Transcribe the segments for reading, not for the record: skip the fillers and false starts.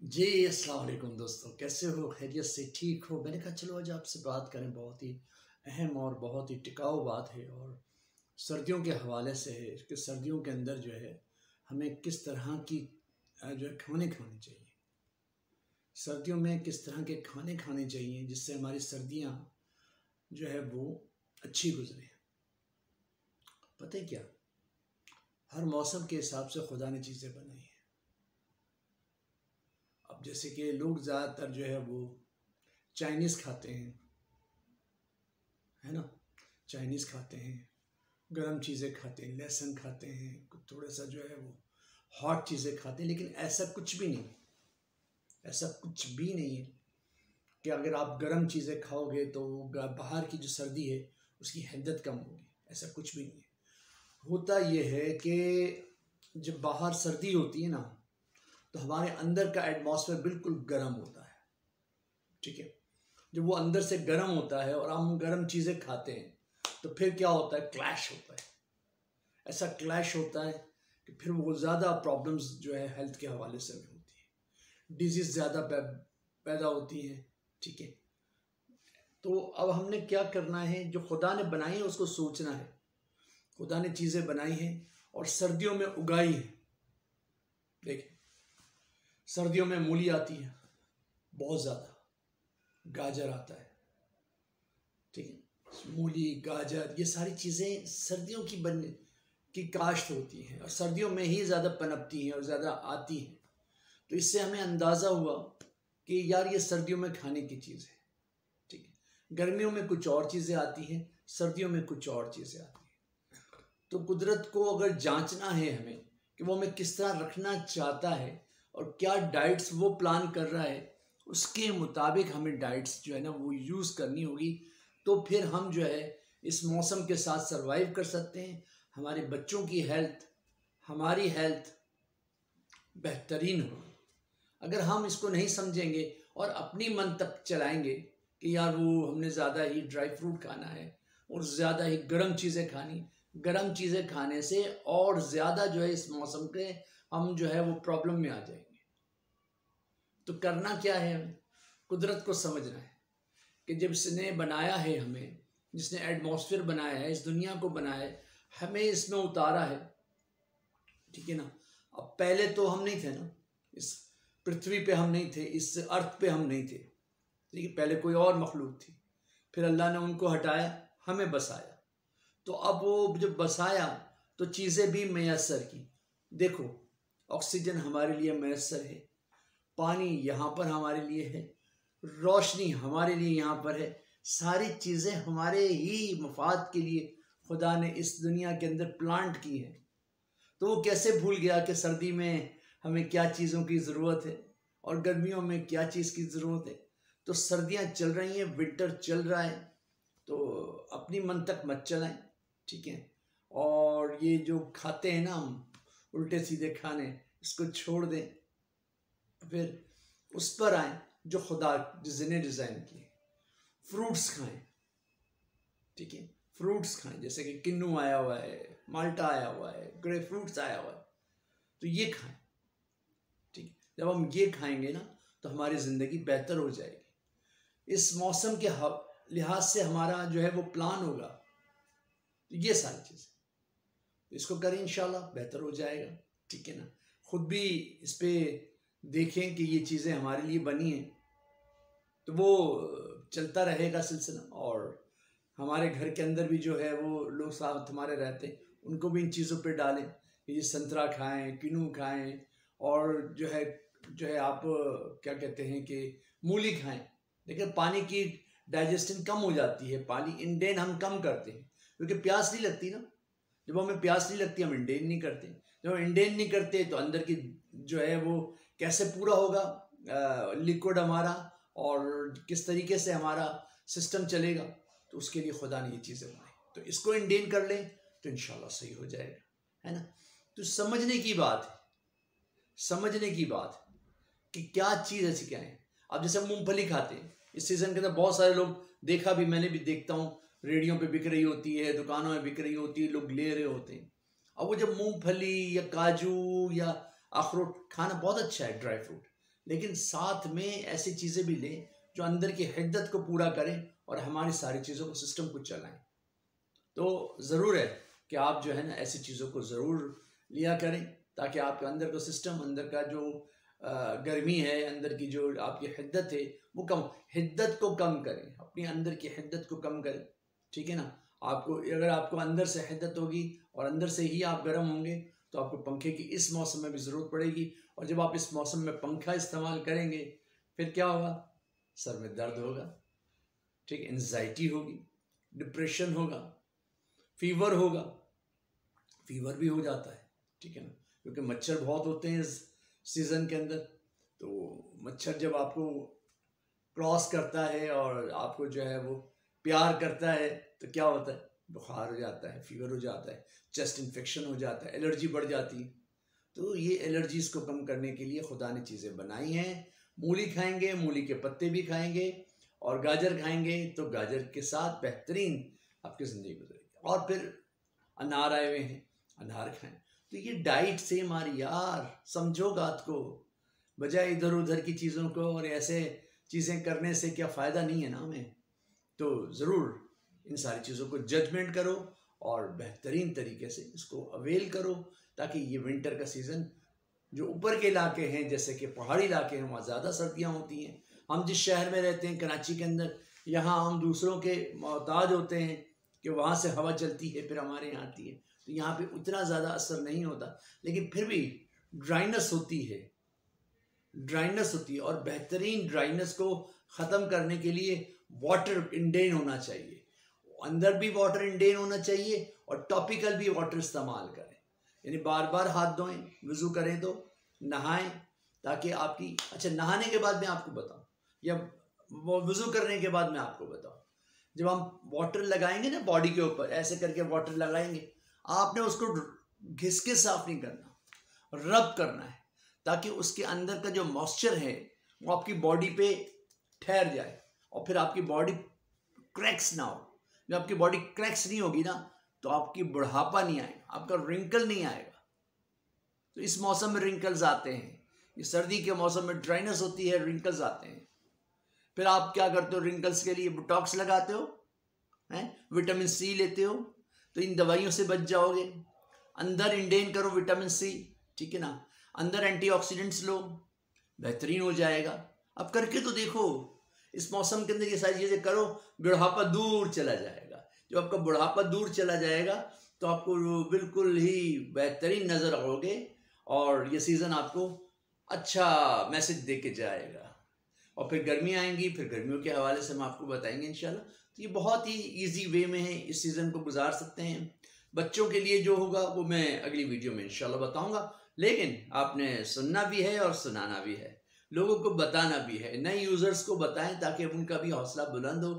जी, अस्सलाम वालेकुम दोस्तों, कैसे हो? खैरियत से ठीक हो? मैंने कहा चलो आज आपसे बात करें, बहुत ही अहम और बहुत ही टिकाऊ बात है और सर्दियों के हवाले से है कि सर्दियों के अंदर जो है हमें किस तरह की जो है खाने खाने चाहिए। सर्दियों में किस तरह के खाने खाने चाहिए जिससे हमारी सर्दियाँ जो है वो अच्छी गुजरे। पता है क्या, हर मौसम के हिसाब से खुदा ने चीज़ें बनाई हैं। अब जैसे कि लोग ज़्यादातर जो है वो चाइनीज़ खाते हैं, है ना? चाइनीज़ खाते हैं, गरम चीज़ें खाते हैं, लहसुन खाते हैं, थोड़ा सा जो है वो हॉट चीज़ें खाते हैं। लेकिन ऐसा कुछ भी नहीं, ऐसा कुछ भी नहीं है कि अगर आप गरम चीज़ें खाओगे तो बाहर की जो सर्दी है उसकी हिद्दत कम होगी। ऐसा कुछ भी नहीं है। होता ये है कि जब बाहर सर्दी होती है ना, तो हमारे अंदर का एटमॉस्फेयर बिल्कुल गर्म होता है। ठीक है, जब वो अंदर से गर्म होता है और हम गर्म चीज़ें खाते हैं तो फिर क्या होता है, क्लैश होता है। ऐसा क्लैश होता है कि फिर वो ज़्यादा प्रॉब्लम्स जो है हेल्थ के हवाले से भी होती है, डिजीज़ ज़्यादा पैदा होती हैं। ठीक है, तो अब हमने क्या करना है, जो खुदा ने बनाई है उसको सोचना है। खुदा ने चीज़ें बनाई हैं और सर्दियों में उगाई है। देखिए, सर्दियों में मूली आती है बहुत ज़्यादा, गाजर आता है। ठीक है, मूली, गाजर, ये सारी चीज़ें सर्दियों की काश्त होती हैं और सर्दियों में ही ज़्यादा पनपती हैं और ज़्यादा आती हैं। तो इससे हमें अंदाज़ा हुआ कि यार ये सर्दियों में खाने की चीज़ है। ठीक है, गर्मियों में कुछ और चीज़ें आती हैं, सर्दियों में कुछ और चीज़ें आती हैं। तो कुदरत को अगर जांचना है हमें कि वो हमें किस तरह रखना चाहता है और क्या डाइट्स वो प्लान कर रहा है, उसके मुताबिक हमें डाइट्स जो है ना वो यूज़ करनी होगी। तो फिर हम जो है इस मौसम के साथ सरवाइव कर सकते हैं। हमारे बच्चों की हेल्थ, हमारी हेल्थ बेहतरीन हो। अगर हम इसको नहीं समझेंगे और अपनी मन तक चलाएंगे कि यार वो हमने ज़्यादा ही ड्राई फ्रूट खाना है और ज़्यादा ही गर्म चीज़ें खानी, गर्म चीज़ें खाने से और ज़्यादा जो है इस मौसम के हम जो है वो प्रॉब्लम में आ जाएंगे। तो करना क्या है, हमें कुदरत को समझना है कि जब इसने बनाया है हमें, जिसने एटमॉस्फेयर बनाया है, इस दुनिया को बनाया है, हमें इसमें उतारा है। ठीक है ना, अब पहले तो हम नहीं थे ना, इस पृथ्वी पे हम नहीं थे, इस अर्थ पे हम नहीं थे। ठीक है, पहले कोई और मखलूक थी, फिर अल्लाह ने उनको हटाया, हमें बसाया। तो अब वो जब बसाया तो चीज़ें भी मैसर की। देखो, ऑक्सीजन हमारे लिए मैसर है, पानी यहाँ पर हमारे लिए है, रोशनी हमारे लिए यहाँ पर है। सारी चीज़ें हमारे ही मफाद के लिए खुदा ने इस दुनिया के अंदर प्लांट की है। तो वो कैसे भूल गया कि सर्दी में हमें क्या चीज़ों की ज़रूरत है और गर्मियों में क्या चीज़ की ज़रूरत है। तो सर्दियाँ चल रही हैं, विंटर चल रहा है, तो अपनी मन तक मत चलाएं। ठीक है, और ये जो खाते हैं ना हम उल्टे सीधे खाने, इसको छोड़ दें, फिर उस पर आए जो खुदा जिसने डिज़ाइन किए। फ्रूट्स खाएं। ठीक है, फ्रूट्स खाएं, जैसे कि किन्नू आया हुआ है, माल्टा आया हुआ है, ग्रेप फ्रूट्स आया हुआ है, तो ये खाएं। ठीक है, जब हम ये खाएंगे ना तो हमारी ज़िंदगी बेहतर हो जाएगी। इस मौसम के लिहाज से हमारा जो है वो प्लान होगा। तो ये सारी चीज़ें इसको करें, इंशाल्लाह बेहतर हो जाएगा। ठीक है ना, खुद भी इस पे देखें कि ये चीज़ें हमारे लिए बनी हैं, तो वो चलता रहेगा सिलसिला। और हमारे घर के अंदर भी जो है वो लोग साथ हमारे रहते हैं, उनको भी इन चीज़ों पे डालें कि ये संतरा खाएं, किनू खाएं, और जो है आप क्या कहते हैं कि मूली खाएं। लेकिन पानी की डाइजेशन कम हो जाती है, पानी इंटेन हम कम करते हैं क्योंकि प्यास नहीं लगती ना। जब हमें प्यास नहीं लगती हम इंटेन नहीं करते, जब हम इंटेन नहीं करते तो अंदर की जो है वो कैसे पूरा होगा लिक्विड हमारा, और किस तरीके से हमारा सिस्टम चलेगा। तो उसके लिए खुदा ने ये चीज़ें बनाई, तो इसको इंटेन कर लें तो इंशाल्लाह सही हो जाएगा, है ना। तो समझने की बात है, समझने की बात कि क्या चीज़ ऐसी क्या है। अब जैसे मूंगफली खाते हैं इस सीज़न के अंदर, बहुत सारे लोग, देखा भी मैंने भी, देखता हूँ रेडियो पे बिक रही होती है, दुकानों में बिक रही होती है, लोग ले रहे होते हैं। अब वो जब मूंगफली या काजू या अखरोट खाना बहुत अच्छा है, ड्राई फ्रूट, लेकिन साथ में ऐसी चीज़ें भी लें जो अंदर की हिद्दत को पूरा करें और हमारी सारी चीज़ों को, सिस्टम को चलाएं। तो ज़रूर है कि आप जो है ना ऐसी चीज़ों को ज़रूर लिया करें, ताकि आपके अंदर का सिस्टम, अंदर का जो गर्मी है, अंदर की जो आपकी हिद्दत है वो कम, हिद्दत को कम करें, अपनी अंदर की हिद्दत को कम करें। ठीक है ना। आपको अगर आपको अंदर से हिद्दत होगी और अंदर से ही आप गर्म होंगे तो आपको पंखे की इस मौसम में भी ज़रूरत पड़ेगी, और जब आप इस मौसम में पंखा इस्तेमाल करेंगे फिर क्या होगा, सर में दर्द होगा, ठीक, एंजाइटी होगी, डिप्रेशन होगा, फीवर होगा, फीवर भी हो जाता है, ठीक है ना, क्योंकि मच्छर बहुत होते हैं इस सीज़न के अंदर। तो मच्छर जब आपको क्रॉस करता है और आपको जो है वो प्यार करता है तो क्या होता है, बुखार हो जाता है, फीवर हो जाता है, चेस्ट इन्फेक्शन हो जाता है, एलर्जी बढ़ जाती है। तो ये एलर्जीज को कम करने के लिए खुदा ने चीज़ें बनाई हैं। मूली खाएंगे, मूली के पत्ते भी खाएंगे, और गाजर खाएंगे तो गाजर के साथ बेहतरीन आपकी ज़िंदगी गुजरेगी। और फिर अनार आए हुए हैं, अनार खाएं। तो ये डाइट से हमारी, यार समझो बात को, बजाय इधर उधर की चीज़ों को और ऐसे चीज़ें करने से क्या फ़ायदा नहीं है ना हमें। तो ज़रूर इन सारी चीज़ों को जजमेंट करो और बेहतरीन तरीके से इसको अवेल करो, ताकि ये विंटर का सीज़न, जो ऊपर के इलाके हैं जैसे कि पहाड़ी इलाके हैं वहाँ ज़्यादा सर्दियाँ होती हैं। हम जिस शहर में रहते हैं कराची के अंदर, यहाँ हम दूसरों के मोहताज होते हैं कि वहाँ से हवा चलती है फिर हमारे यहाँ आती है, तो यहाँ पे उतना ज़्यादा असर नहीं होता, लेकिन फिर भी ड्राइनेस होती है, ड्राइनेस होती है। और बेहतरीन ड्राइनेस को ख़त्म करने के लिए वाटर इंडेन होना चाहिए, अंदर भी वाटर इंडेन होना चाहिए और टॉपिकल भी वाटर इस्तेमाल करें, यानी बार बार हाथ धोएं, वज़ू करें तो नहाएं, ताकि आपकी, अच्छा नहाने के बाद मैं आपको बताऊं या वज़ू करने के बाद मैं आपको बताऊं, जब हम वाटर लगाएंगे ना बॉडी के ऊपर, ऐसे करके वाटर लगाएंगे, आपने उसको घिस के साफ नहीं करना, रब करना है, ताकि उसके अंदर का जो मॉइस्चर है वो आपकी बॉडी पे ठहर जाए और फिर आपकी बॉडी क्रैक्स ना हो। जब आपकी बॉडी क्रैक्स नहीं होगी ना तो आपकी बुढ़ापा नहीं आएगा, आपका रिंकल नहीं आएगा। तो इस मौसम में रिंकल्स आते हैं, ये सर्दी के मौसम में ड्राइनेस होती है, रिंकल्स आते हैं। फिर आप क्या करते हो, रिंकल्स के लिए बोटॉक्स लगाते हो, हैं, विटामिन सी लेते हो, तो इन दवाइयों से बच जाओगे। अंदर इंडेन करो विटामिन सी, ठीक है ना, अंदर एंटीऑक्सीडेंट्स लो, बेहतरीन हो जाएगा। अब करके तो देखो, इस मौसम के अंदर ये सारी चीज़ें करो, बुढ़ापा दूर चला जाएगा। जब आपका बुढ़ापा दूर चला जाएगा तो आपको बिल्कुल ही बेहतरीन नज़र आओगे और ये सीज़न आपको अच्छा मैसेज दे के जाएगा। और फिर गर्मी आएंगी, फिर गर्मियों के हवाले से हम आपको बताएंगे इंशाल्लाह। तो ये बहुत ही ईजी वे में है, इस सीज़न को गुजार सकते हैं। बच्चों के लिए जो होगा वो मैं अगली वीडियो में इंशाल्लाह बताऊँगा, लेकिन आपने सुनना भी है और सुनाना भी है, लोगों को बताना भी है, नए यूज़र्स को बताएं ताकि उनका भी हौसला बुलंद हो।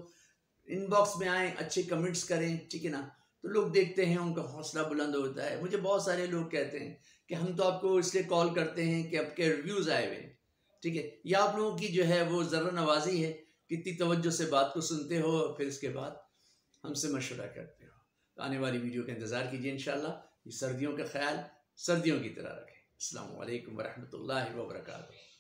इनबॉक्स में आएँ, अच्छे कमेंट्स करें, ठीक है ना, तो लोग देखते हैं, उनका हौसला बुलंद होता है। मुझे बहुत सारे लोग कहते हैं कि हम तो आपको इसलिए कॉल करते हैं कि आपके रिव्यूज़ आए हुए हैं, ठीक है, या आप लोगों की जो है वो ज़रा नवाजी है, कितनी तवज्जो से बात को सुनते हो फिर इसके बाद हमसे मशवरा करते हो। तो आने वाली वीडियो का इंतज़ार कीजिए इंशाल्लाह। ये सर्दियों का ख्याल सर्दियों की तरह रखें। अस्सलामु अलैकुम वरहमतुल्लाहि वबरकातुहू।